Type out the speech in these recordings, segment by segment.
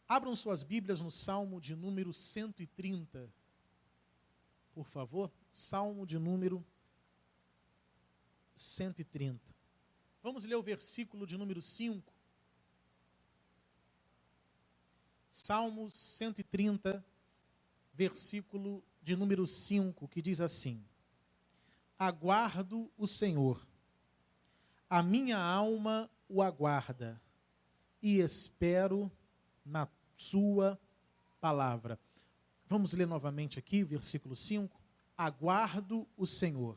Abram suas Bíblias no Salmo de número 130, por favor. Salmo de número 130. Vamos ler o versículo de número 5. Salmos 130, versículo de número 5, que diz assim: Aguardo o Senhor, a minha alma o aguarda, e espero na sua palavra. Vamos ler novamente aqui, versículo 5. Aguardo o Senhor,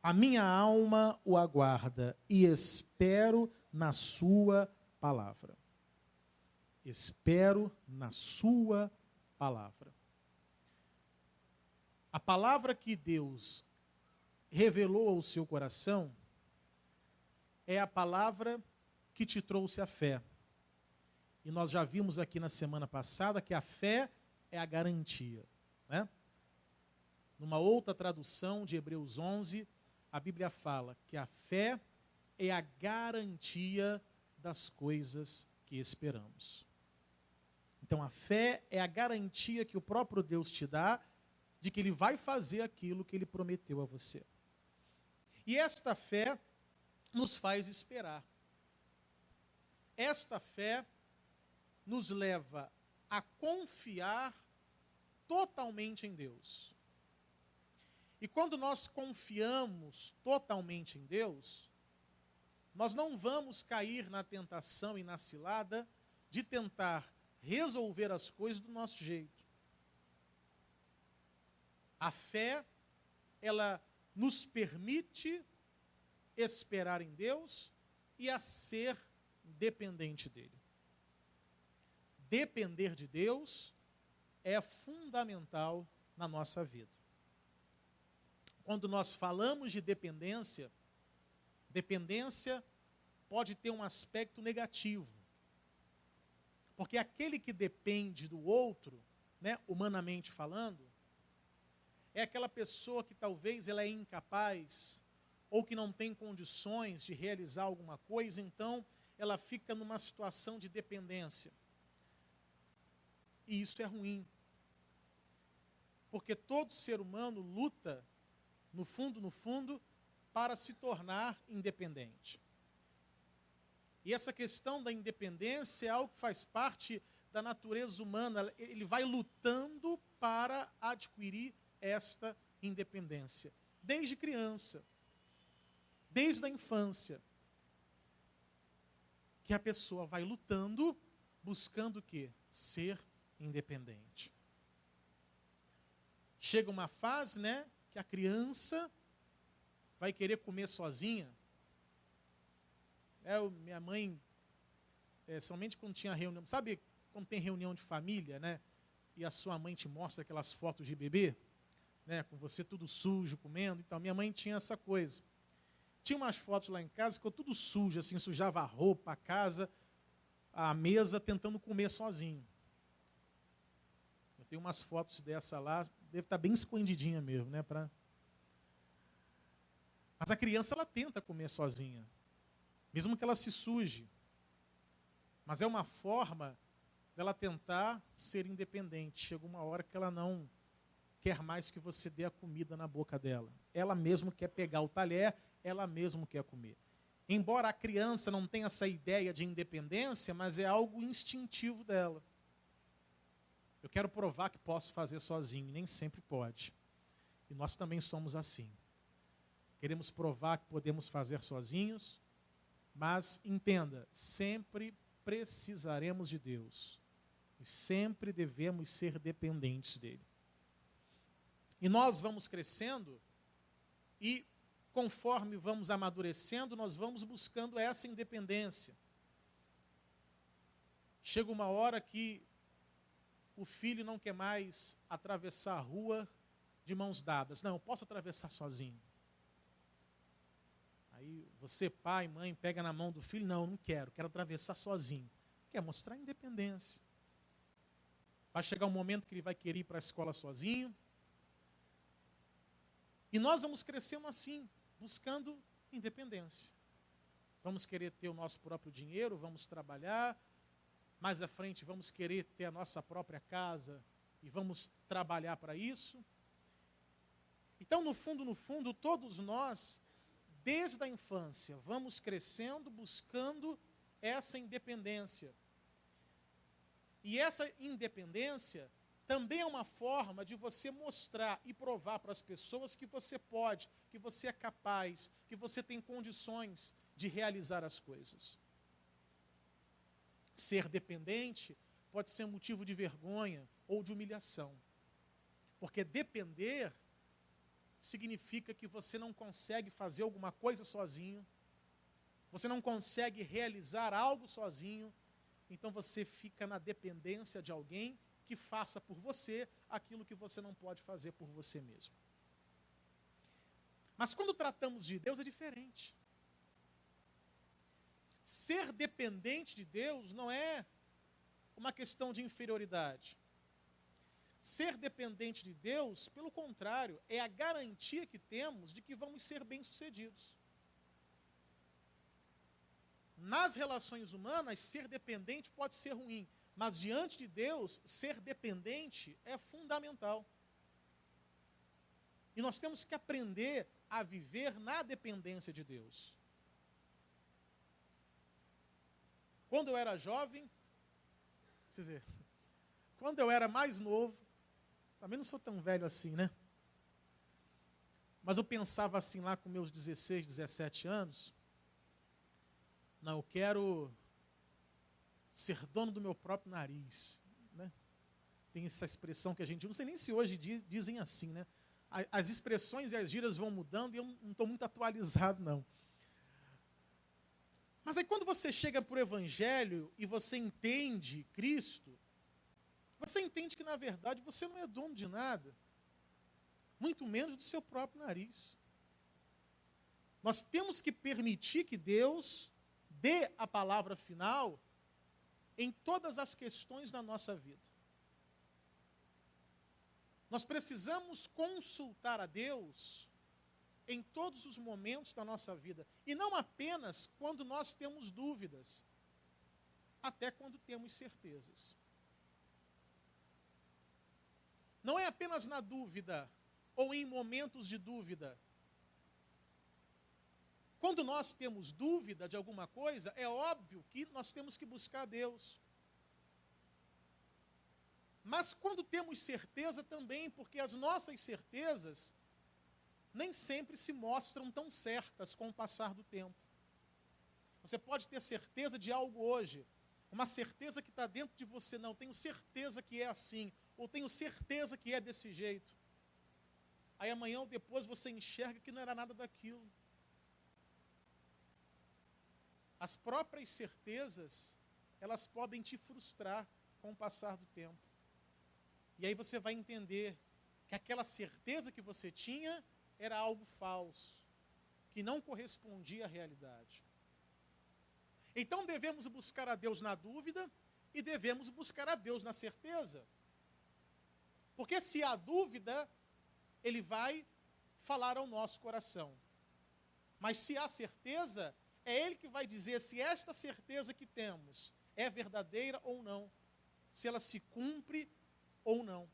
a minha alma o aguarda, e espero na sua palavra. Espero na sua palavra. A palavra que Deus revelou ao seu coração é a palavra que te trouxe a fé. E nós já vimos aqui na semana passada que a fé é a garantia, né? Numa outra tradução de Hebreus 11, a Bíblia fala que a fé é a garantia das coisas que esperamos. Então a fé é a garantia que o próprio Deus te dá de que Ele vai fazer aquilo que Ele prometeu a você. E esta fé nos faz esperar. Esta fé nos leva a confiar totalmente em Deus. E quando nós confiamos totalmente em Deus, nós não vamos cair na tentação e na cilada de tentar resolver as coisas do nosso jeito. A fé, ela nos permite esperar em Deus e a ser dependente dele. Depender de Deus é fundamental na nossa vida. Quando nós falamos de dependência, dependência pode ter um aspecto negativo. Porque aquele que depende do outro, né, humanamente falando, é aquela pessoa que talvez ela é incapaz ou que não tem condições de realizar alguma coisa, então ela fica numa situação de dependência. E isso é ruim. Porque todo ser humano luta, no fundo, para se tornar independente. E essa questão da independência é algo que faz parte da natureza humana. Ele vai lutando para adquirir esta independência. Desde criança, desde a infância, que a pessoa vai lutando, buscando o quê? Ser independente. Chega uma fase, né, que a criança vai querer comer sozinha. Minha mãe, somente quando tinha reunião, sabe quando tem reunião de família, né? E a sua mãe te mostra aquelas fotos de bebê, né? Com você tudo sujo, comendo. Então, minha mãe tinha essa coisa. Tinha umas fotos lá em casa, ficou tudo sujo, assim, sujava a roupa, a casa, a mesa, tentando comer sozinho. Eu tenho umas fotos dessa lá, deve estar bem escondidinha mesmo, né? Mas a criança, ela tenta comer sozinha, mesmo que ela se suje. Mas é uma forma dela tentar ser independente. Chega uma hora que ela não quer mais que você dê a comida na boca dela. Ela mesmo quer pegar o talher, ela mesmo quer comer. Embora a criança não tenha essa ideia de independência, mas é algo instintivo dela. Eu quero provar que posso fazer sozinho, nem sempre pode. E nós também somos assim. Queremos provar que podemos fazer sozinhos, mas entenda, sempre precisaremos de Deus. E sempre devemos ser dependentes dele. E nós vamos crescendo e, conforme vamos amadurecendo, nós vamos buscando essa independência. Chega uma hora que o filho não quer mais atravessar a rua de mãos dadas. Não, eu posso atravessar sozinho. Aí você, pai, mãe, pega na mão do filho. Não, eu não quero atravessar sozinho. Quer mostrar independência. Vai chegar um momento que ele vai querer ir para a escola sozinho. E nós vamos crescendo assim, buscando independência. Vamos querer ter o nosso próprio dinheiro, vamos trabalhar, mais à frente vamos querer ter a nossa própria casa e vamos trabalhar para isso. Então, no fundo, todos nós, desde a infância, vamos crescendo, buscando essa independência. E essa independência também é uma forma de você mostrar e provar para as pessoas que você pode, que você é capaz, que você tem condições de realizar as coisas. Ser dependente pode ser motivo de vergonha ou de humilhação. Porque depender significa que você não consegue fazer alguma coisa sozinho, você não consegue realizar algo sozinho, então você fica na dependência de alguém que faça por você aquilo que você não pode fazer por você mesmo. Mas quando tratamos de Deus é diferente. Ser dependente de Deus não é uma questão de inferioridade. Ser dependente de Deus, pelo contrário, é a garantia que temos de que vamos ser bem-sucedidos. Nas relações humanas, ser dependente pode ser ruim, mas diante de Deus, ser dependente é fundamental. E nós temos que aprender a viver na dependência de Deus. Quando eu era jovem, quer dizer, quando eu era mais novo, também não sou tão velho assim, né? Mas eu pensava assim lá com meus 16, 17 anos, não, eu quero ser dono do meu próprio nariz, né? Tem essa expressão que a gente, não sei nem se hoje dizem assim, né? As expressões e as gírias vão mudando e eu não estou muito atualizado, não. Mas aí quando você chega para o Evangelho e você entende Cristo, você entende que, na verdade, você não é dono de nada, muito menos do seu próprio nariz. Nós temos que permitir que Deus dê a palavra final em todas as questões da nossa vida. Nós precisamos consultar a Deus em todos os momentos da nossa vida, e não apenas quando nós temos dúvidas, até quando temos certezas. Não é apenas na dúvida ou em momentos de dúvida. Quando nós temos dúvida de alguma coisa, é óbvio que nós temos que buscar a Deus. Mas quando temos certeza também, porque as nossas certezas nem sempre se mostram tão certas com o passar do tempo. Você pode ter certeza de algo hoje, uma certeza que está dentro de você, não, tenho certeza que é assim, ou tenho certeza que é desse jeito. Aí amanhã ou depois você enxerga que não era nada daquilo. As próprias certezas, elas podem te frustrar com o passar do tempo. E aí você vai entender que aquela certeza que você tinha era algo falso, que não correspondia à realidade. Então devemos buscar a Deus na dúvida e devemos buscar a Deus na certeza. Porque se há dúvida, Ele vai falar ao nosso coração. Mas se há certeza, é Ele que vai dizer se esta certeza que temos é verdadeira ou não, se ela se cumpre ou não.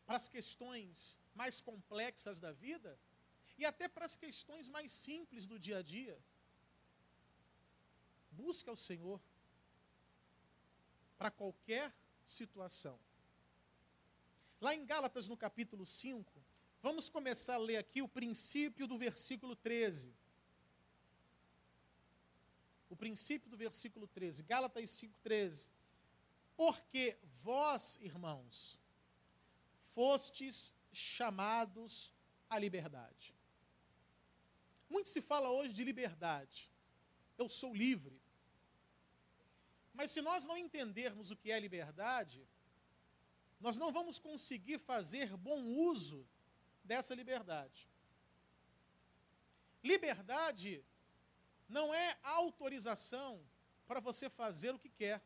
Para as questões mais complexas da vida e até para as questões mais simples do dia a dia, busca o Senhor para qualquer situação. Lá em Gálatas, no capítulo 5, vamos começar a ler aqui o princípio do versículo 13. O princípio do versículo 13, Gálatas 5,13. Porque vós, irmãos, fostes chamados à liberdade. Muito se fala hoje de liberdade. Eu sou livre. Mas se nós não entendermos o que é liberdade, nós não vamos conseguir fazer bom uso dessa liberdade. Liberdade não é autorização para você fazer o que quer.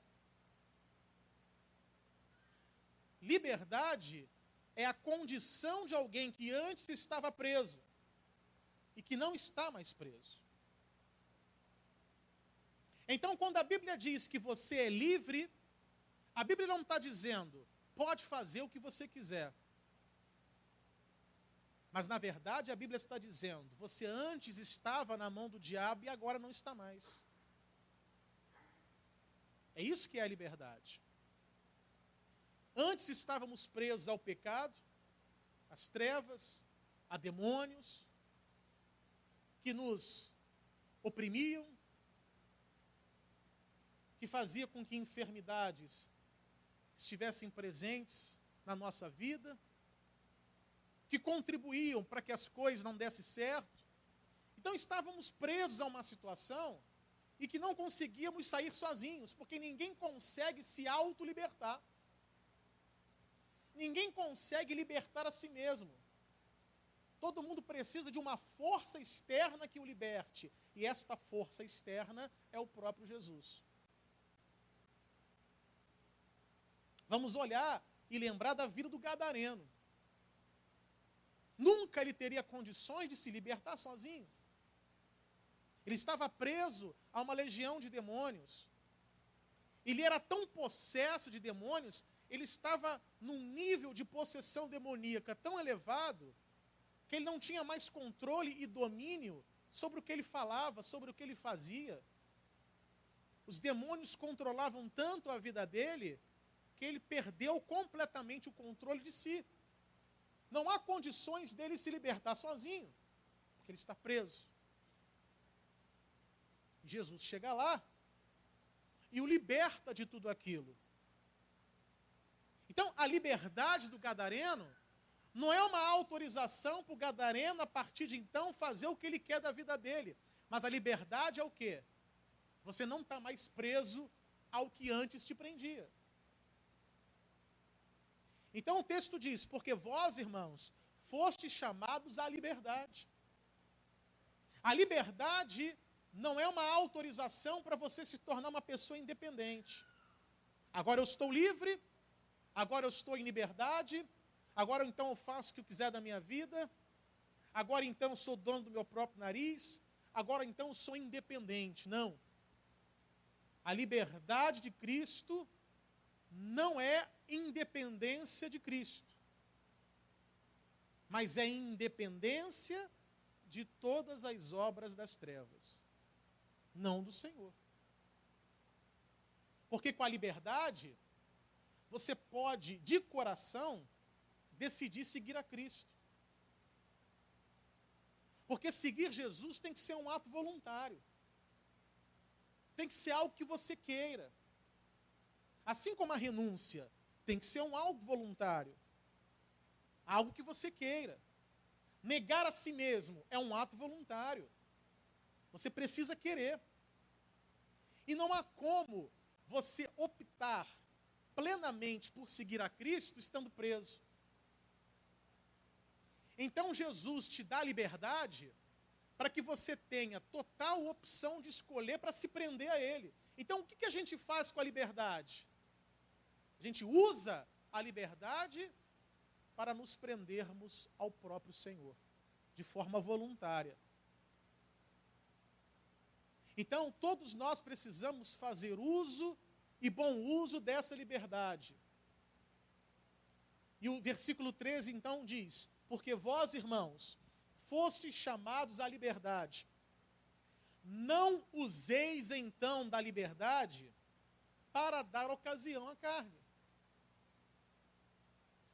Liberdade é a condição de alguém que antes estava preso e que não está mais preso. Então, quando a Bíblia diz que você é livre, a Bíblia não está dizendo, pode fazer o que você quiser. Mas, na verdade, a Bíblia está dizendo, você antes estava na mão do diabo e agora não está mais. É isso que é a liberdade. Antes estávamos presos ao pecado, às trevas, a demônios, que nos oprimiam, que fazia com que enfermidades estivessem presentes na nossa vida, que contribuíam para que as coisas não dessem certo. Então estávamos presos a uma situação e que não conseguíamos sair sozinhos, porque ninguém consegue se autolibertar. Ninguém consegue libertar a si mesmo. Todo mundo precisa de uma força externa que o liberte. E esta força externa é o próprio Jesus. Vamos olhar e lembrar da vida do gadareno. Nunca ele teria condições de se libertar sozinho. Ele estava preso a uma legião de demônios. Ele era tão possesso de demônios, ele estava num nível de possessão demoníaca tão elevado, que ele não tinha mais controle e domínio sobre o que ele falava, sobre o que ele fazia. Os demônios controlavam tanto a vida dele, que ele perdeu completamente o controle de si. Não há condições dele se libertar sozinho, porque ele está preso. Jesus chega lá e o liberta de tudo aquilo. Então, a liberdade do gadareno não é uma autorização para o gadareno, a partir de então, fazer o que ele quer da vida dele. Mas a liberdade é o quê? Você não está mais preso ao que antes te prendia. Então o texto diz, porque vós, irmãos, fostes chamados à liberdade. A liberdade não é uma autorização para você se tornar uma pessoa independente. Agora eu estou livre, agora eu estou em liberdade, agora então eu faço o que eu quiser da minha vida, agora então eu sou dono do meu próprio nariz, agora então eu sou independente. Não. A liberdade de Cristo não é independência de Cristo, mas é independência de todas as obras das trevas, não do Senhor. Porque com a liberdade, você pode, de coração, decidir seguir a Cristo. Porque seguir Jesus tem que ser um ato voluntário. Tem que ser algo que você queira. Assim como a renúncia tem que ser algo voluntário. Algo que você queira. Negar a si mesmo é um ato voluntário. Você precisa querer. E não há como você optar plenamente por seguir a Cristo estando preso. Então Jesus te dá liberdade para que você tenha total opção de escolher para se prender a Ele. Então o que a gente faz com a liberdade? A gente usa a liberdade para nos prendermos ao próprio Senhor, de forma voluntária. Então, todos nós precisamos fazer uso e bom uso dessa liberdade. E o versículo 13, então, diz, porque vós, irmãos, fostes chamados à liberdade. Não useis, então, da liberdade para dar ocasião à carne.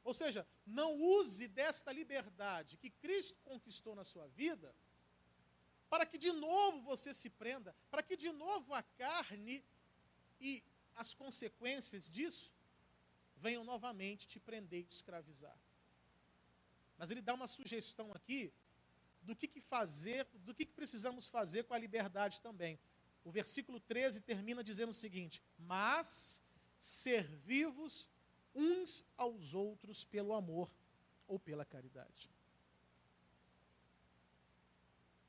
Ou seja, não use desta liberdade que Cristo conquistou na sua vida para que de novo você se prenda, para que de novo a carne e as consequências disso venham novamente te prender e te escravizar. Mas ele dá uma sugestão aqui do que fazer, do que precisamos fazer com a liberdade também. O versículo 13 termina dizendo o seguinte, mas servi-vos uns aos outros pelo amor ou pela caridade.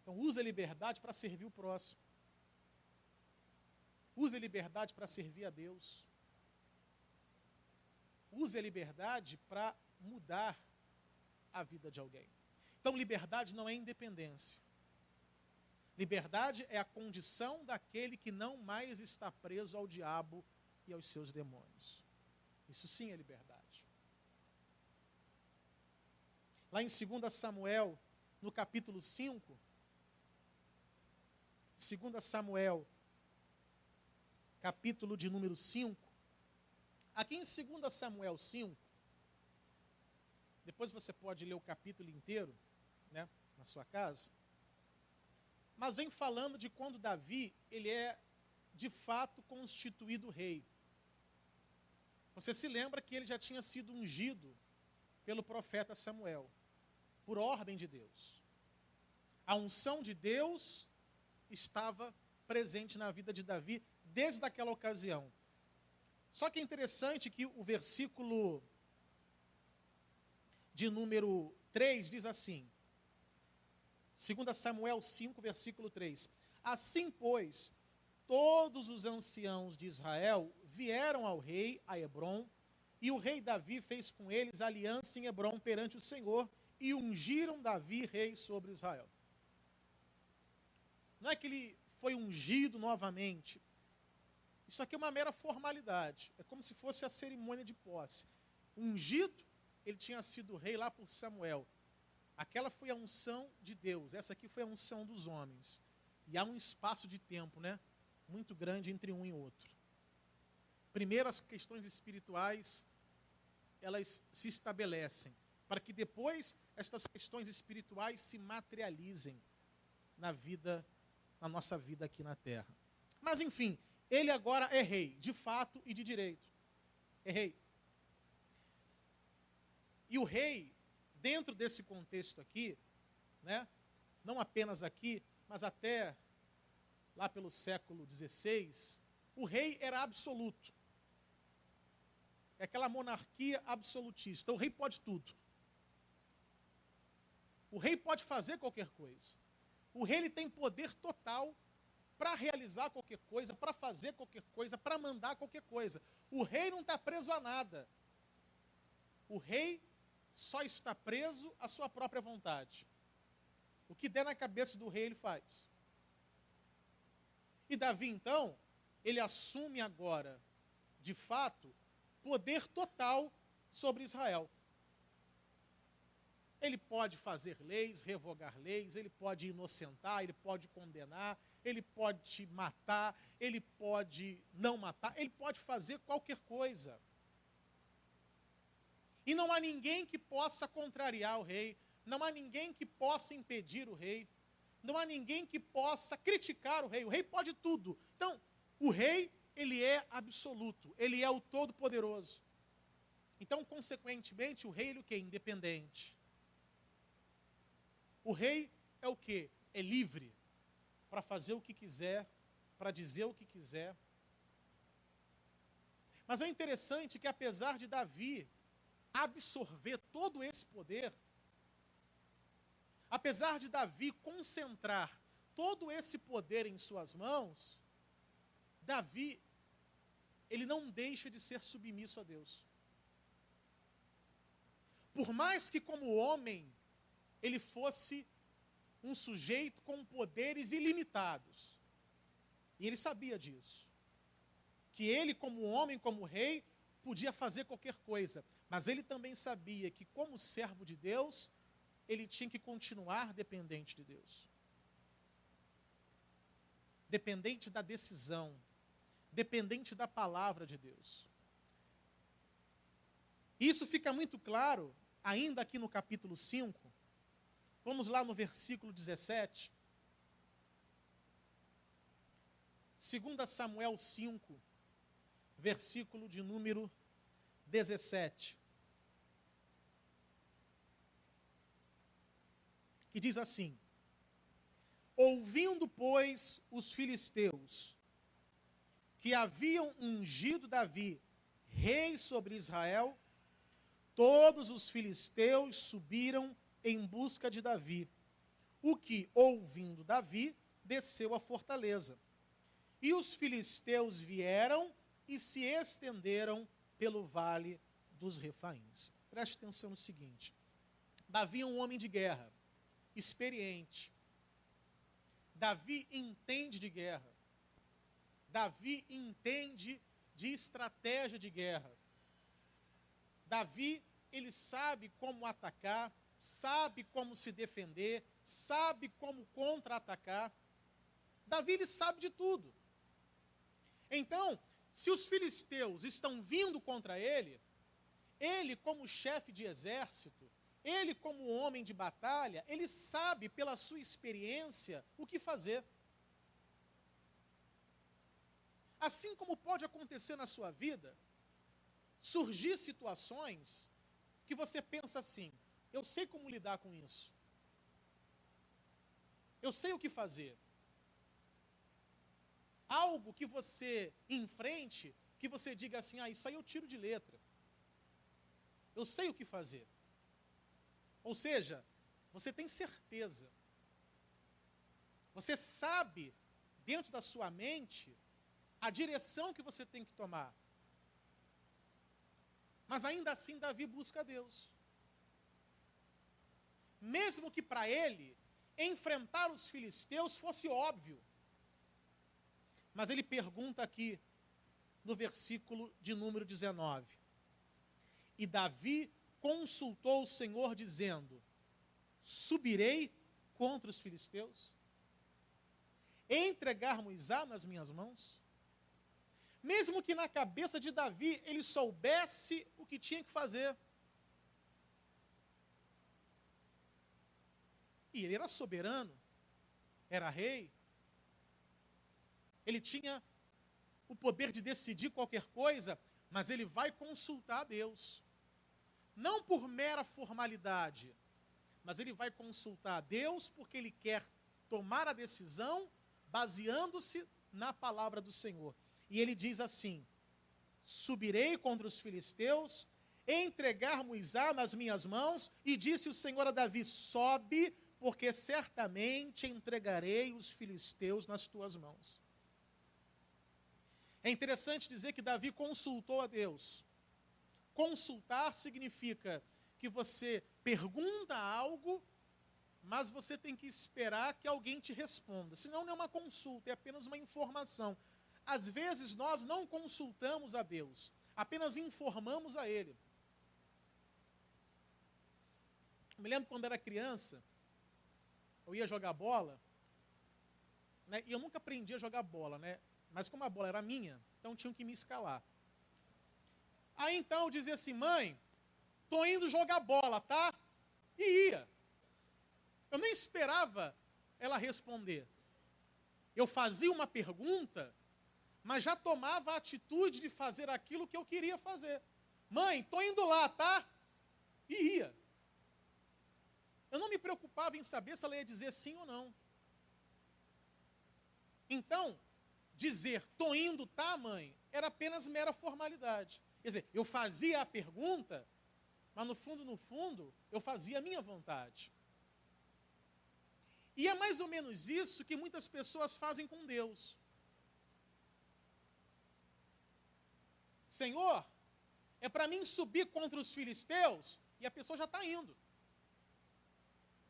Então, use a liberdade para servir o próximo. Use a liberdade para servir a Deus. Use a liberdade para mudar a vida de alguém. Então, liberdade não é independência. Liberdade é a condição daquele que não mais está preso ao diabo e aos seus demônios. Isso sim é liberdade. Lá em 2 Samuel, no capítulo 5, 2 Samuel, capítulo de número 5, aqui em 2 Samuel 5, depois você pode ler o capítulo inteiro, né, na sua casa, mas vem falando de quando Davi, ele é de fato constituído rei. Você se lembra que ele já tinha sido ungido pelo profeta Samuel, por ordem de Deus. A unção de Deus estava presente na vida de Davi desde aquela ocasião. Só que é interessante que o versículo de número 3 diz assim, 2 Samuel 5, versículo 3. Assim, pois, todos os anciãos de Israel vieram ao rei, a Hebrom, e o rei Davi fez com eles aliança em Hebrom perante o Senhor, e ungiram Davi rei sobre Israel. Não é que ele foi ungido novamente. Isso aqui é uma mera formalidade. É como se fosse a cerimônia de posse. Ungido, ele tinha sido rei lá por Samuel. Aquela foi a unção de Deus. Essa aqui foi a unção dos homens. E há um espaço de tempo, né, muito grande entre um e outro. Primeiro, as questões espirituais, elas se estabelecem, para que depois estas questões espirituais se materializem na nossa vida aqui na terra. Mas, enfim, ele agora é rei, de fato e de direito. É rei. E o rei, dentro desse contexto aqui, né, não apenas aqui, mas até lá pelo século XVI, o rei era absoluto. É aquela monarquia absolutista. O rei pode tudo. O rei pode fazer qualquer coisa. O rei ele tem poder total para realizar qualquer coisa, para fazer qualquer coisa, para mandar qualquer coisa. O rei não está preso a nada. O rei só está preso à sua própria vontade. O que der na cabeça do rei, ele faz. E Davi, então, ele assume agora, de fato, poder total sobre Israel. Ele pode fazer leis, revogar leis, ele pode inocentar, ele pode condenar, ele pode matar, ele pode não matar, ele pode fazer qualquer coisa. E não há ninguém que possa contrariar o rei, não há ninguém que possa impedir o rei, não há ninguém que possa criticar o rei pode tudo. Então, o rei, ele é absoluto, ele é o todo-poderoso. Então, consequentemente, o rei ele, o quê? Independente. O rei é o quê? É livre para fazer o que quiser, para dizer o que quiser. Mas é interessante que, apesar de Davi absorver todo esse poder, apesar de Davi concentrar todo esse poder em suas mãos, Davi, ele não deixa de ser submisso a Deus. Por mais que como homem, ele fosse um sujeito com poderes ilimitados. E ele sabia disso. Que ele, como homem, como rei, podia fazer qualquer coisa. Mas ele também sabia que, como servo de Deus, ele tinha que continuar dependente de Deus. Dependente da decisão. Dependente da palavra de Deus. Isso fica muito claro, ainda aqui no capítulo 5. Vamos lá no versículo 17. 2 Samuel 5, versículo de número 17. Que diz assim: ouvindo, pois, os filisteus que haviam ungido Davi rei sobre Israel, todos os filisteus subiram em busca de Davi, o que, ouvindo Davi, desceu à fortaleza. E os filisteus vieram e se estenderam pelo vale dos Refaíns. Preste atenção no seguinte: Davi é um homem de guerra, experiente. Davi entende de guerra. Davi entende de estratégia de guerra. Davi, ele sabe como atacar, sabe como se defender, sabe como contra-atacar. Davi, ele sabe de tudo. Então, se os filisteus estão vindo contra ele, ele como chefe de exército, ele como homem de batalha, ele sabe pela sua experiência o que fazer. Assim como pode acontecer na sua vida, surgir situações que você pensa assim, eu sei como lidar com isso. Eu sei o que fazer. Algo que você enfrente, que você diga assim, isso aí eu tiro de letra. Eu sei o que fazer. Ou seja, você tem certeza. Você sabe, dentro da sua mente, a direção que você tem que tomar. Mas ainda assim, Davi busca a Deus. Mesmo que para ele, enfrentar os filisteus fosse óbvio. Mas ele pergunta aqui, no versículo de número 19. E Davi consultou o Senhor, dizendo, subirei contra os filisteus? Entregar-me-á nas minhas mãos? Mesmo que na cabeça de Davi ele soubesse o que tinha que fazer. E ele era soberano, era rei. Ele tinha o poder de decidir qualquer coisa, mas ele vai consultar a Deus. Não por mera formalidade, mas ele vai consultar a Deus porque ele quer tomar a decisão baseando-se na palavra do Senhor. E ele diz assim, subirei contra os filisteus, entregar-me-á nas minhas mãos, e disse o Senhor a Davi, sobe, porque certamente entregarei os filisteus nas tuas mãos. É interessante dizer que Davi consultou a Deus. Consultar significa que você pergunta algo, mas você tem que esperar que alguém te responda. Senão não é uma consulta, é apenas uma informação. Às vezes nós não consultamos a Deus, apenas informamos a Ele. Eu me lembro quando era criança, eu ia jogar bola, né, e eu nunca aprendi a jogar bola, né? Mas como a bola era minha, então tinham que me escalar. Aí então eu dizia assim, mãe, tô indo jogar bola, tá? E ia. Eu nem esperava ela responder. Eu fazia uma pergunta, mas já tomava a atitude de fazer aquilo que eu queria fazer. Mãe, tô indo lá, tá? E ia. Eu não me preocupava em saber se ela ia dizer sim ou não. Então, dizer, tô indo, tá, mãe, era apenas mera formalidade. Quer dizer, eu fazia a pergunta, mas no fundo, eu fazia a minha vontade. E é mais ou menos isso que muitas pessoas fazem com Deus. Senhor, é para mim subir contra os filisteus, e a pessoa já está indo.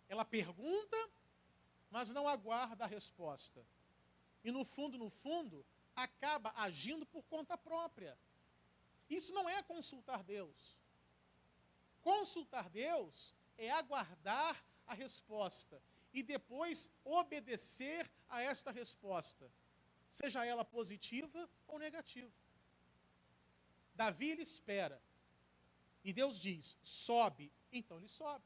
Ela pergunta, mas não aguarda a resposta. E no fundo, acaba agindo por conta própria. Isso não é consultar Deus. Consultar Deus é aguardar a resposta e depois obedecer a esta resposta, seja ela positiva ou negativa. Davi, ele espera. E Deus diz, sobe. Então ele sobe.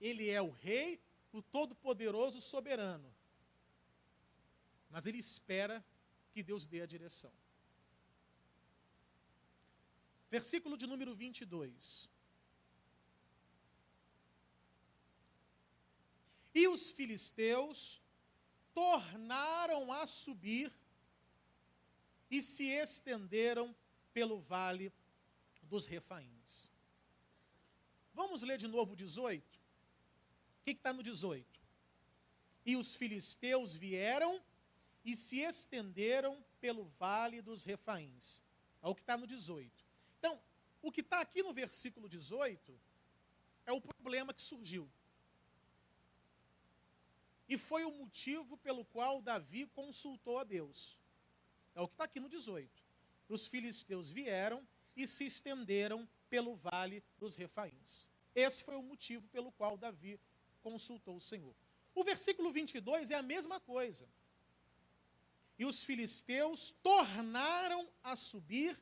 Ele é o rei, o todo-poderoso soberano. Mas ele espera que Deus dê a direção. Versículo de número 22. E os filisteus tornaram a subir e se estenderam pelo vale dos Refaíns. Vamos ler de novo o 18? O que está no 18? E os filisteus vieram e se estenderam pelo vale dos Refaíns. É o que está no 18. Então, o que está aqui no versículo 18 é o problema que surgiu. E foi o motivo pelo qual Davi consultou a Deus. É o que está aqui no 18. Os filisteus vieram e se estenderam pelo vale dos Refaíns. Esse foi o motivo pelo qual Davi consultou o Senhor. O versículo 22 é a mesma coisa. E os filisteus tornaram a subir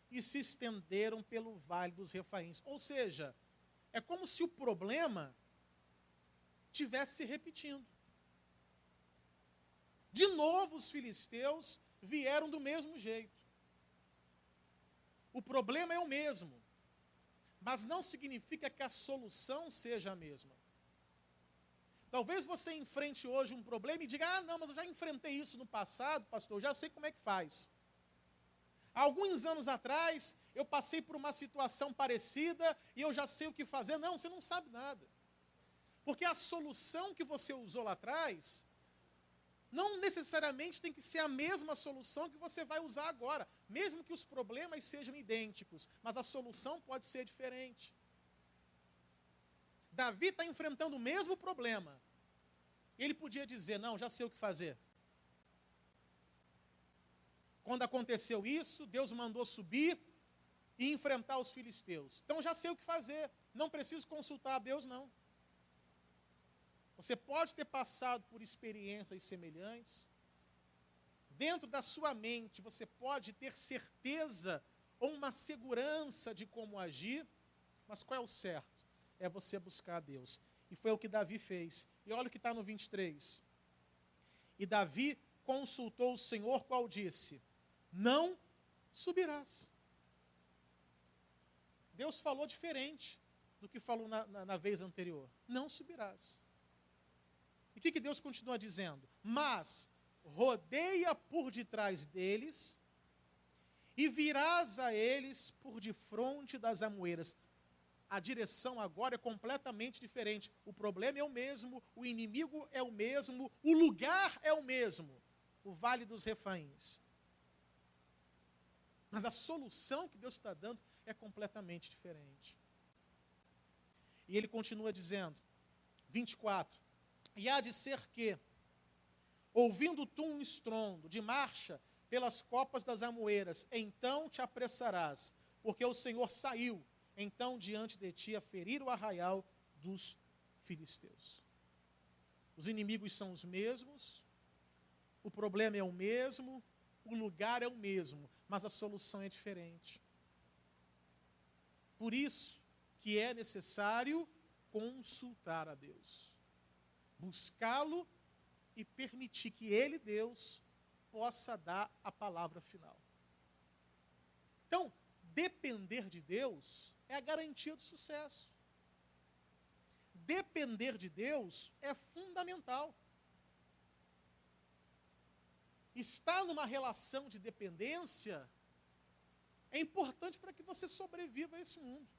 e se estenderam pelo vale dos Refaíns. Ou seja, é como se o problema tivesse se repetindo. De novo os filisteus vieram do mesmo jeito. O problema é o mesmo, mas não significa que a solução seja a mesma. Talvez você enfrente hoje um problema e diga, não, mas eu já enfrentei isso no passado, pastor, eu já sei como é que faz. Há alguns anos atrás, eu passei por uma situação parecida e eu já sei o que fazer. Não, você não sabe nada. Porque a solução que você usou lá atrás não necessariamente tem que ser a mesma solução que você vai usar agora, mesmo que os problemas sejam idênticos, mas a solução pode ser diferente. Davi está enfrentando o mesmo problema. Ele podia dizer, não, já sei o que fazer. Quando aconteceu isso, Deus mandou subir e enfrentar os filisteus. Então já sei o que fazer, não preciso consultar a Deus, não. Você pode ter passado por experiências semelhantes. Dentro da sua mente, você pode ter certeza ou uma segurança de como agir. Mas qual é o certo? É você buscar a Deus. E foi o que Davi fez. E olha o que está no 23. E Davi consultou o Senhor, qual disse, não subirás. Deus falou diferente do que falou na vez anterior. Não subirás. E o que Deus continua dizendo? Mas rodeia por detrás deles e virás a eles por defronte das amoeiras. A direção agora é completamente diferente. O problema é o mesmo, o inimigo é o mesmo, o lugar é o mesmo. O Vale dos Refaíns. Mas a solução que Deus está dando é completamente diferente. E ele continua dizendo, 24, e há de ser que, ouvindo tu um estrondo de marcha pelas copas das amoeiras, então te apressarás, porque o Senhor saiu, então diante de ti a ferir o arraial dos filisteus. Os inimigos são os mesmos, o problema é o mesmo, o lugar é o mesmo, mas a solução é diferente. Por isso que é necessário consultar a Deus. Buscá-lo e permitir que Ele, Deus, possa dar a palavra final. Então, depender de Deus é a garantia do sucesso. Depender de Deus é fundamental. Estar numa relação de dependência é importante para que você sobreviva a esse mundo.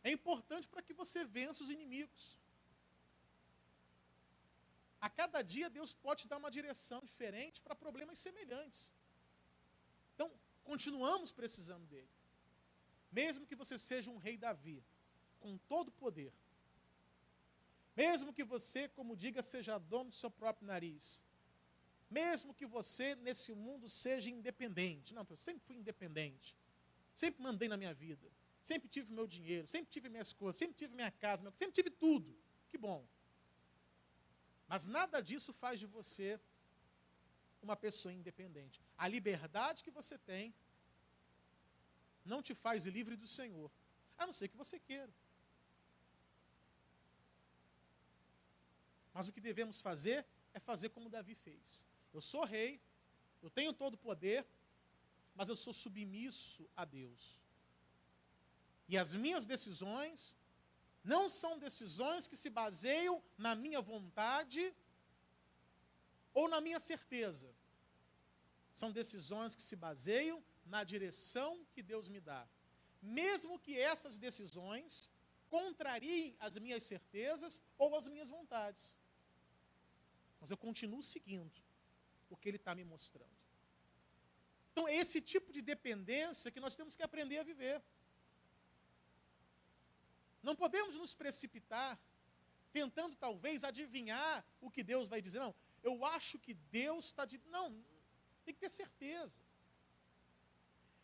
É importante para que você vença os inimigos. A cada dia Deus pode te dar uma direção diferente para problemas semelhantes. Então, continuamos precisando dele. Mesmo que você seja um rei Davi, com todo o poder. Mesmo que você, como diga, seja dono do seu próprio nariz. Mesmo que você, nesse mundo, seja independente. Não, eu sempre fui independente. Sempre mandei na minha vida. Sempre tive meu dinheiro, sempre tive minhas coisas, sempre tive minha casa, sempre tive tudo. Que bom. Mas nada disso faz de você uma pessoa independente. A liberdade que você tem não te faz livre do Senhor, a não ser que você queira. Mas o que devemos fazer é fazer como Davi fez. Eu sou rei, eu tenho todo o poder, mas eu sou submisso a Deus. E as minhas decisões não são decisões que se baseiam na minha vontade ou na minha certeza. São decisões que se baseiam na direção que Deus me dá. Mesmo que essas decisões contrariem as minhas certezas ou as minhas vontades. Mas eu continuo seguindo o que Ele está me mostrando. Então é esse tipo de dependência que nós temos que aprender a viver. Não podemos nos precipitar tentando talvez adivinhar o que Deus vai dizer. Não, eu acho que Deus está dizendo. Não, tem que ter certeza.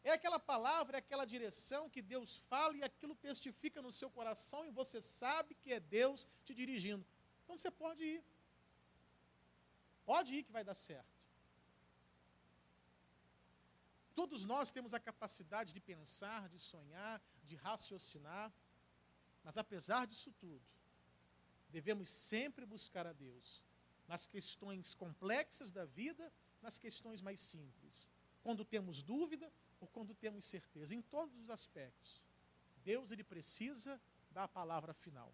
É aquela palavra, é aquela direção que Deus fala e aquilo testifica no seu coração e você sabe que é Deus te dirigindo. Então você pode ir. Pode ir que vai dar certo. Todos nós temos a capacidade de pensar, de sonhar, de raciocinar, mas apesar disso tudo, devemos sempre buscar a Deus nas questões complexas da vida, nas questões mais simples. Quando temos dúvida ou quando temos certeza, em todos os aspectos. Deus, ele precisa dar a palavra final.